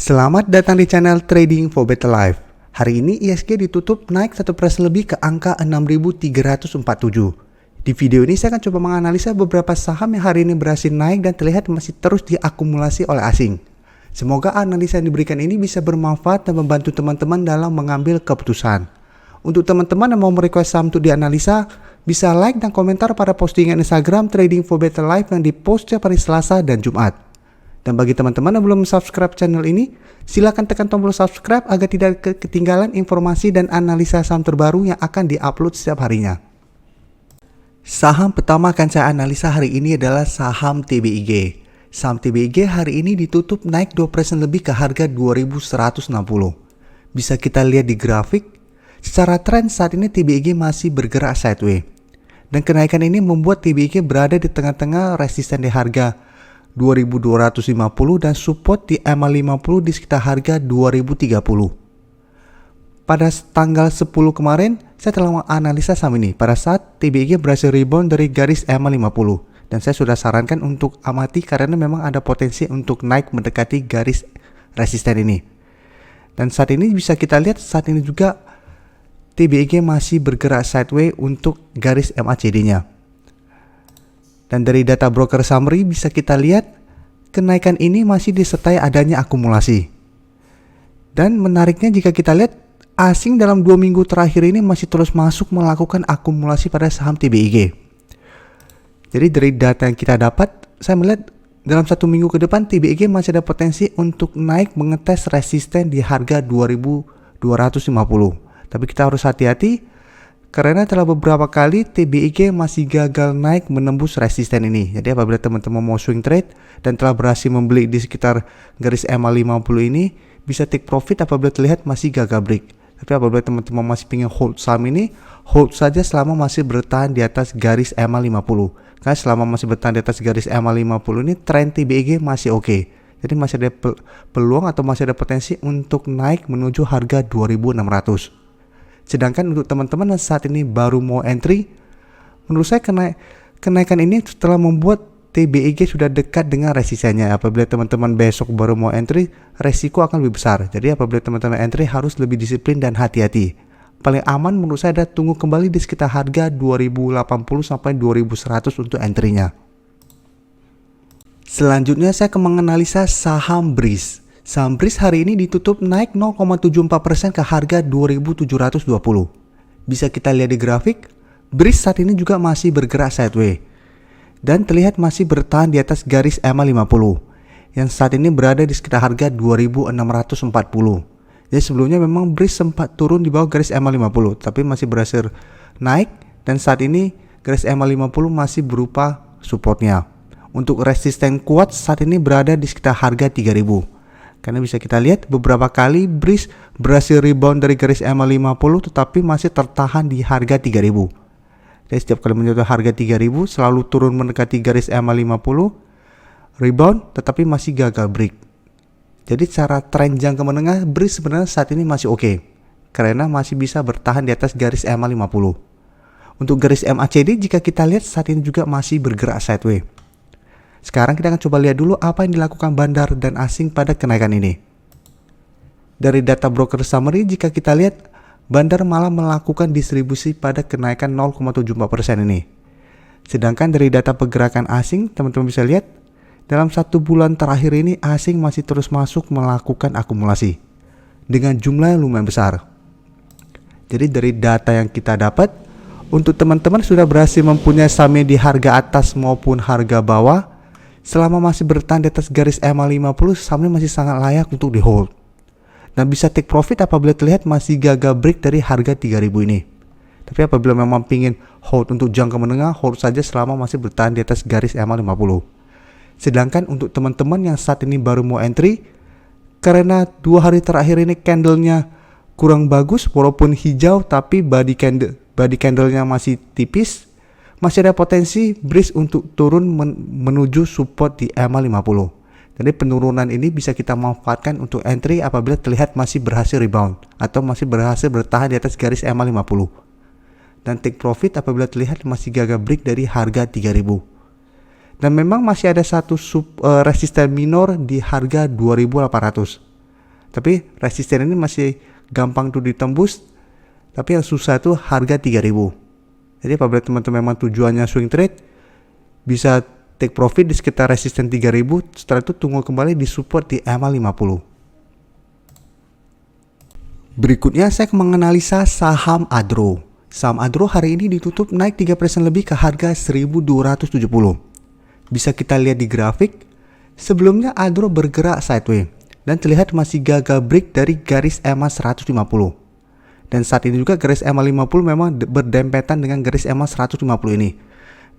Selamat datang di channel Trading for Better Life. Hari ini ISG ditutup naik 1% lebih ke angka 6.347. Di video ini saya akan coba menganalisa beberapa saham yang hari ini berhasil naik dan terlihat masih terus diakumulasi oleh asing. Semoga analisa yang diberikan ini bisa bermanfaat dan membantu teman-teman dalam mengambil keputusan. Untuk teman-teman yang mau merequest saham untuk dianalisa, bisa like dan komentar pada postingan Instagram Trading for Better Life yang dipost setiap hari Selasa dan Jumat. Dan bagi teman-teman yang belum subscribe channel ini, silakan tekan tombol subscribe agar tidak ketinggalan informasi dan analisa saham terbaru yang akan diupload setiap harinya. Saham pertama akan saya analisa hari ini adalah saham TBIG. Saham TBIG hari ini ditutup naik 2% lebih ke harga 2.160. Bisa kita lihat di grafik, secara tren saat ini TBIG masih bergerak sideways. Dan kenaikan ini membuat TBIG berada di tengah-tengah resisten di harga 2.250 dan support di MA50 di sekitar harga 2.030. Pada tanggal 10 kemarin, saya telah menganalisa saham ini pada saat TBIG berhasil rebound dari garis MA50 dan saya sudah sarankan untuk amati karena memang ada potensi untuk naik mendekati garis resisten ini. Dan saat ini bisa kita lihat saat ini juga TBIG masih bergerak sideways untuk garis MACD-nya. Dan dari data broker summary bisa kita lihat kenaikan ini masih disertai adanya akumulasi. Dan menariknya jika kita lihat asing dalam 2 minggu terakhir ini masih terus masuk melakukan akumulasi pada saham TBIG. Jadi dari data yang kita dapat, saya melihat dalam 1 minggu ke depan TBIG masih ada potensi untuk naik mengetes resisten di harga 2.250. Tapi kita harus hati-hati karena telah beberapa kali TBIG masih gagal naik menembus resisten ini. Jadi apabila teman-teman mau swing trade dan telah berhasil membeli di sekitar garis MA50 ini, bisa take profit apabila terlihat masih gagal break. Tapi apabila teman-teman masih ingin hold saham ini, hold saja selama masih bertahan di atas garis MA50. Karena selama masih bertahan di atas garis MA50 ini, tren TBIG masih oke. Jadi masih ada peluang atau masih ada potensi untuk naik menuju harga 2.600. Sedangkan untuk teman-teman yang saat ini baru mau entry, menurut saya kenaikan ini setelah membuat TBIG sudah dekat dengan resistennya. Apabila teman-teman besok baru mau entry, resiko akan lebih besar. Jadi apabila teman-teman entry harus lebih disiplin dan hati-hati. Paling aman menurut saya adalah tunggu kembali di sekitar harga 2080 sampai 2100 untuk entry-nya. Selanjutnya saya akan menganalisa saham Breeze. Saham Breeze hari ini ditutup naik 0,74% ke harga 2.720. Bisa kita lihat di grafik, Breeze saat ini juga masih bergerak sideways dan terlihat masih bertahan di atas garis MA50 yang saat ini berada di sekitar harga 2.640. Jadi sebelumnya memang Breeze sempat turun di bawah garis MA50 tapi masih berhasil naik dan saat ini garis MA50 masih berupa supportnya. Untuk resisten kuat saat ini berada di sekitar harga 3.000. Karena bisa kita lihat beberapa kali Breeze berhasil rebound dari garis MA50 tetapi masih tertahan di harga 3.000. Jadi setiap kali menyentuh harga 3.000 selalu turun mendekati garis MA50, rebound tetapi masih gagal break. Jadi secara tren jangka menengah Breeze sebenarnya saat ini masih oke. Karena masih bisa bertahan di atas garis MA50. Untuk garis MACD jika kita lihat saat ini juga masih bergerak sideways. Sekarang kita akan coba lihat dulu apa yang dilakukan bandar dan asing pada kenaikan ini. Dari data broker summary jika kita lihat bandar malah melakukan distribusi pada kenaikan 0,74% ini. Sedangkan dari data pergerakan asing teman-teman bisa lihat dalam 1 bulan terakhir ini asing masih terus masuk melakukan akumulasi dengan jumlah yang lumayan besar. Jadi dari data yang kita dapat untuk teman-teman sudah berhasil mempunyai saham di harga atas maupun harga bawah. Selama masih bertahan di atas garis MA50, sahamnya masih sangat layak untuk di hold. Dan bisa take profit apabila terlihat masih gagal break dari harga 3.000 ini. Tapi apabila memang ingin hold untuk jangka menengah, hold saja selama masih bertahan di atas garis MA50. Sedangkan untuk teman-teman yang saat ini baru mau entry, karena 2 hari terakhir ini candlenya kurang bagus, walaupun hijau tapi body candlenya masih tipis, masih ada potensi Breeze untuk turun menuju support di MA50. Jadi penurunan ini bisa kita manfaatkan untuk entry apabila terlihat masih berhasil rebound atau masih berhasil bertahan di atas garis MA50. Dan take profit apabila terlihat masih gagal break dari harga 3.000. Dan memang masih ada satu resisten minor di harga 2.800. Tapi resisten ini masih gampang tuh ditembus, tapi yang susah tuh harga 3000. Jadi apabila teman-teman memang tujuannya swing trade, bisa take profit di sekitar resisten 3000, setelah itu tunggu kembali di support di EMA 50. Berikutnya saya akan menganalisa saham Adro. Saham Adro hari ini ditutup naik 3% lebih ke harga 1270. Bisa kita lihat di grafik, sebelumnya Adro bergerak sideways dan terlihat masih gagal break dari garis EMA 150. Dan saat ini juga garis EMA 50 memang berdempetan dengan garis EMA 150 ini.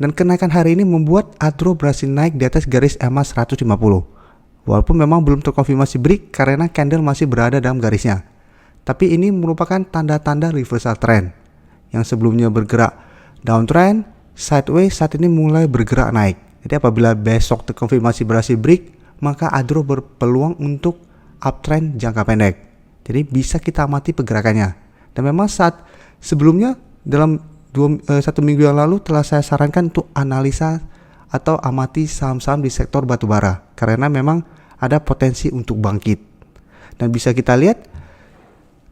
Dan kenaikan hari ini membuat Adro berhasil naik di atas garis EMA 150. Walaupun memang belum terkonfirmasi break karena candle masih berada dalam garisnya. Tapi ini merupakan tanda-tanda reversal trend. Yang sebelumnya bergerak downtrend, sideways, saat ini mulai bergerak naik. Jadi apabila besok terkonfirmasi berhasil break, maka Adro berpeluang untuk uptrend jangka pendek. Jadi bisa kita amati pergerakannya. Dan memang saat sebelumnya dalam 1 minggu yang lalu telah saya sarankan untuk analisa atau amati saham-saham di sektor batubara. Karena memang ada potensi untuk bangkit. Dan bisa kita lihat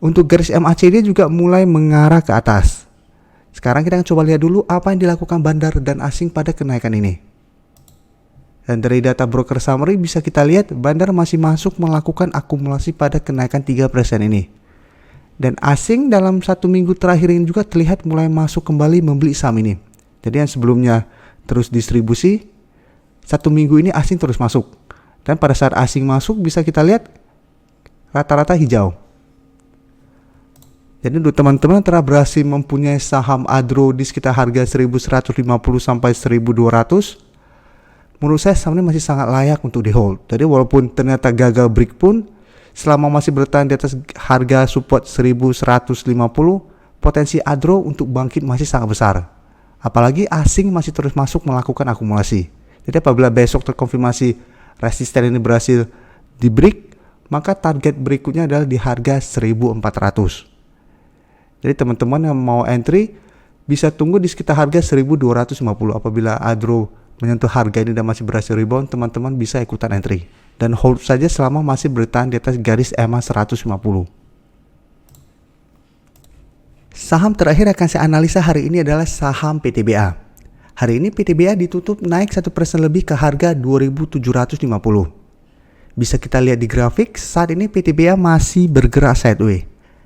untuk garis MACD juga mulai mengarah ke atas. Sekarang kita coba lihat dulu apa yang dilakukan bandar dan asing pada kenaikan ini. Dan dari data broker summary bisa kita lihat bandar masih masuk melakukan akumulasi pada kenaikan 3% ini. Dan asing dalam 1 minggu terakhir ini juga terlihat mulai masuk kembali membeli saham ini. Jadi yang sebelumnya terus distribusi, 1 minggu ini asing terus masuk. Dan pada saat asing masuk bisa kita lihat rata-rata hijau. Jadi untuk teman-teman yang telah berhasil mempunyai saham Adro di sekitar harga 1150 sampai 1200, menurut saya saham ini masih sangat layak untuk di hold. Jadi walaupun ternyata gagal break pun, selama masih bertahan di atas harga support 1150, potensi Adro untuk bangkit masih sangat besar. Apalagi asing masih terus masuk melakukan akumulasi. Jadi apabila besok terkonfirmasi resisten ini berhasil di break, maka target berikutnya adalah di harga 1400. Jadi teman-teman yang mau entry bisa tunggu di sekitar harga 1250. Apabila Adro menyentuh harga ini dan masih berhasil rebound, teman-teman bisa ikutan entry dan hold saja selama masih bertahan di atas garis EMA 150. Saham terakhir akan saya analisa hari ini adalah saham PTBA. Hari ini PTBA ditutup naik 1% lebih ke harga 2750. Bisa kita lihat di grafik, saat ini PTBA masih bergerak sideways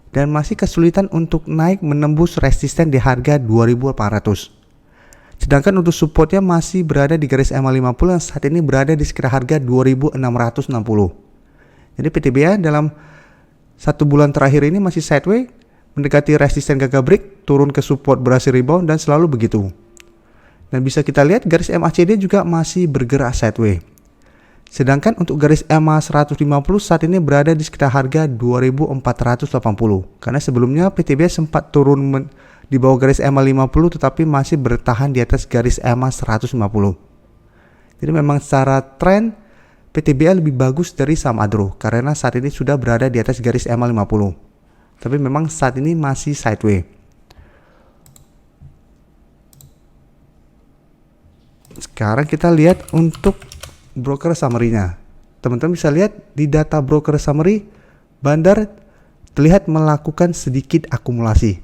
dan masih kesulitan untuk naik menembus resisten di harga 2800. Sedangkan untuk supportnya masih berada di garis EMA 50 yang saat ini berada di sekitar harga 2660. Jadi PTBA dalam 1 bulan terakhir ini masih sideways, mendekati resisten gagal break, turun ke support berhasil rebound dan selalu begitu. Dan bisa kita lihat garis MACD juga masih bergerak sideways. Sedangkan untuk garis EMA 150 saat ini berada di sekitar harga 2480. Karena sebelumnya PTBA sempat turun di bawah garis EMA 50 tetapi masih bertahan di atas garis EMA 150. Jadi memang secara tren PTBA lebih bagus dari saham Adro karena saat ini sudah berada di atas garis EMA 50. Tapi memang saat ini masih sideways. Sekarang kita lihat untuk broker summary-nya. Teman-teman bisa lihat di data broker summary, bandar terlihat melakukan sedikit akumulasi.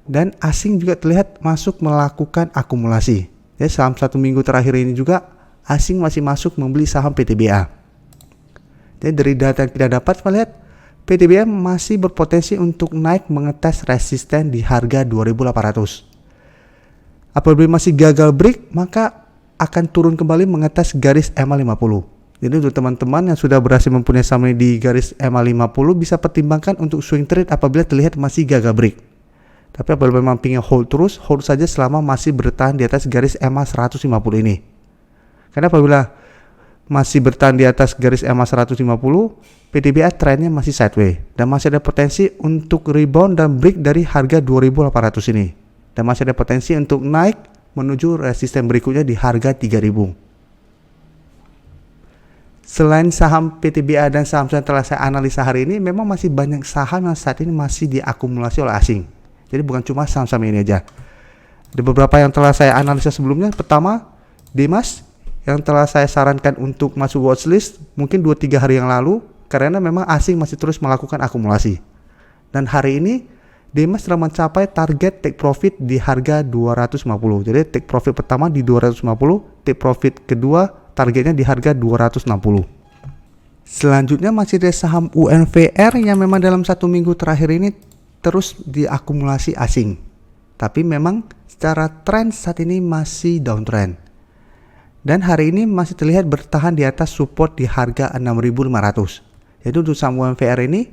Dan asing juga terlihat masuk melakukan akumulasi. Jadi saham 1 minggu terakhir ini juga asing masih masuk membeli saham PTBA. Jadi dari data yang kita dapat melihat PTBA masih berpotensi untuk naik mengetes resisten di harga 2800. Apabila masih gagal break, maka akan turun kembali mengetes garis EMA 50. Jadi untuk teman-teman yang sudah berhasil mempunyai saham ini di garis EMA 50 bisa pertimbangkan untuk swing trade apabila terlihat masih gagal break. Tapi apabila memang ingin hold terus, hold saja selama masih bertahan di atas garis EMA 150 ini. Karena apabila masih bertahan di atas garis EMA 150, PTBA trennya masih sideways dan masih ada potensi untuk rebound dan break dari harga 2800 ini. Dan masih ada potensi untuk naik menuju resisten berikutnya di harga 3000. Selain saham PTBA dan saham yang telah saya analisa hari ini, memang masih banyak saham yang saat ini masih diakumulasi oleh asing. Jadi bukan cuma saham-saham ini aja. Ada beberapa yang telah saya analisa sebelumnya. Pertama, Dimas yang telah saya sarankan untuk masuk watchlist mungkin 2-3 hari yang lalu. karena memang asing masih terus melakukan akumulasi. Dan hari ini Demas telah mencapai target take profit di harga 250. Jadi take profit pertama di 250, take profit kedua targetnya di harga 260. Selanjutnya masih ada saham UNVR yang memang dalam 1 minggu terakhir ini terus diakumulasi asing. Tapi memang secara tren saat ini masih downtrend. Dan hari ini masih terlihat bertahan di atas support di harga 6.500. Jadi untuk saham UNVR ini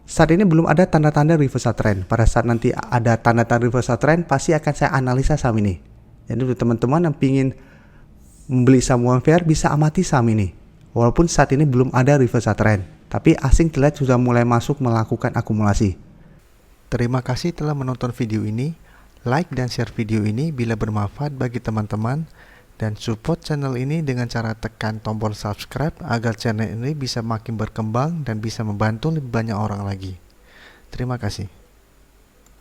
saat ini belum ada tanda-tanda reversal trend. Pada saat nanti ada tanda-tanda reversal trend, pasti akan saya analisa saham ini. Jadi untuk teman-teman yang ingin membeli saham UNVR bisa amati saham ini. Walaupun saat ini belum ada reversal trend, tapi asing terlihat sudah mulai masuk melakukan akumulasi. Terima kasih telah menonton video ini. Like dan share video ini bila bermanfaat bagi teman-teman. Dan support channel ini dengan cara tekan tombol subscribe agar channel ini bisa makin berkembang dan bisa membantu lebih banyak orang lagi. Terima kasih.